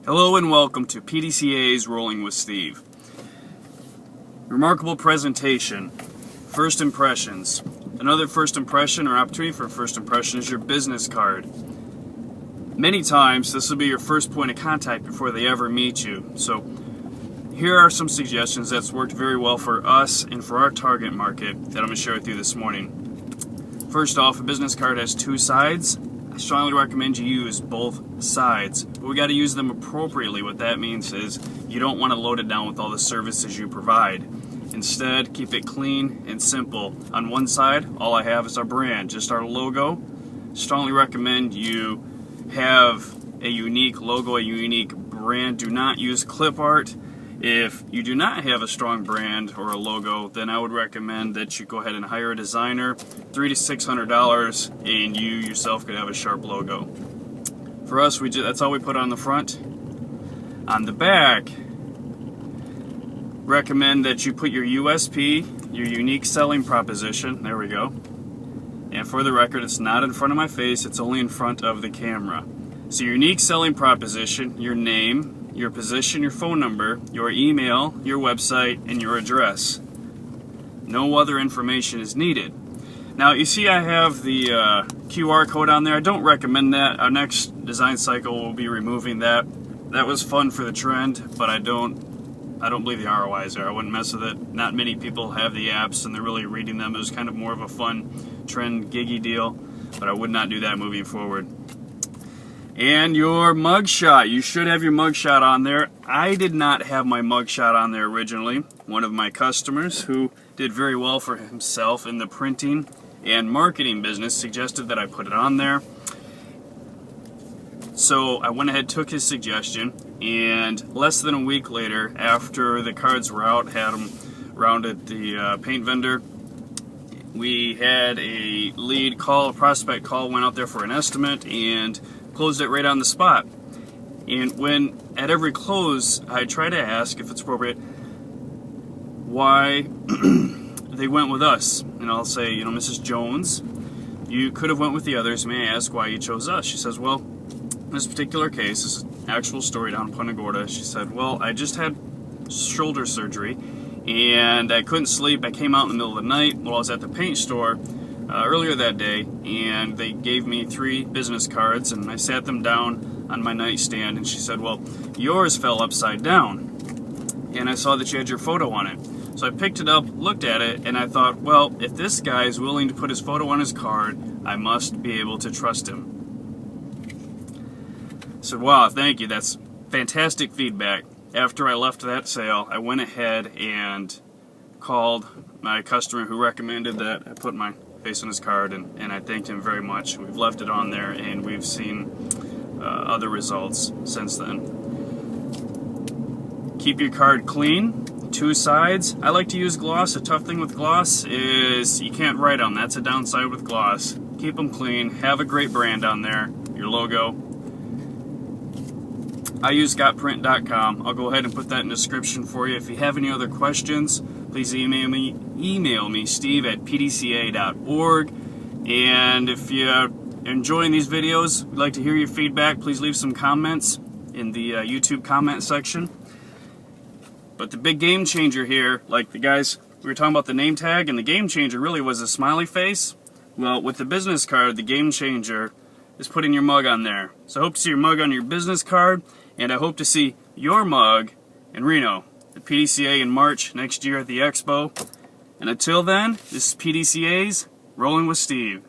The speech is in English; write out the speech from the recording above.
Hello and welcome to PDCA's Rolling with Steve. Remarkable presentation. First impressions. Another first impression or opportunity for first impression is your business card. Many times this will be your first point of contact before they ever meet you. So here are some suggestions that's worked very well for us and for our target market that I'm going to share with you this morning. First off, a business card has two sides. I strongly recommend you use both sides, but we got to use them appropriately. What that means is you don't want to load it down with all the services you provide. Instead, keep it clean and simple. On one side, all I have is our brand, just our logo. Strongly recommend you have a unique logo, a unique brand. Do not use clip art. If you do not have a strong brand or a logo, then I would recommend that you go ahead and hire a designer, $300 to $600, and you yourself could have a sharp logo. For us, that's all we put on the front. On the back, recommend that you put your USP, your unique selling proposition. There we go. And for the record, it's not in front of my face, it's only in front of the camera. So your unique selling proposition, your name, your position, your phone number, your email, your website, and your address. No other information is needed. Now, you see I have the QR code on there. I don't recommend that. Our next design cycle will be removing that. That was fun for the trend, but I don't believe the ROI is there. I wouldn't mess with it. Not many people have the apps, and they're really reading them. It was kind of more of a fun trend, giggy deal, but I would not do that moving forward. And your mugshot. You should have your mugshot on there. I did not have my mugshot on there originally. One of my customers who did very well for himself in the printing and marketing business suggested that I put it on there. So I went ahead, took his suggestion, and less than a week later, after the cards were out, had them around at the paint vendor, we had a lead call, a prospect call, went out there for an estimate, and closed it right on the spot. And when at every close I try to ask, if it's appropriate, why they went with us. And I'll say, Mrs. Jones, you could have went with the others. May I ask why you chose us? She says, well, in this particular case, this is an actual story down in Punta Gorda. She said, well, I just had shoulder surgery and I couldn't sleep. I came out in the middle of the night while I was at the paint store earlier that day, and they gave me 3 business cards, and I sat them down on my nightstand, and she said, well, yours fell upside down, and I saw that you had your photo on it. So I picked it up, looked at it, and I thought, well, if this guy is willing to put his photo on his card, I must be able to trust him. I said, wow, thank you, that's fantastic feedback. After I left that sale, I went ahead and called my customer who recommended that I put my face on his card, and I thanked him very much. We've left it on there, and we've seen other results since then. Keep your card clean, 2 sides. I like to use gloss. The tough thing with gloss is you can't write on. That's a downside with gloss. Keep them clean. Have a great brand on there, your logo. I use gotprint.com. I'll go ahead and put that in the description for you. If you have any other questions, please email me, Steve at pdca.org. And if you're enjoying these videos, we'd like to hear your feedback. Please leave some comments in the YouTube comment section. But the big game changer here, like the guys, we were talking about the name tag, and the game changer really was a smiley face. Well, with the business card, the game changer is putting your mug on there. So I hope to see your mug on your business card, and I hope to see your mug in Reno at PDCA in March next year at the Expo. And until then, this is PDCA's Rolling with Steve.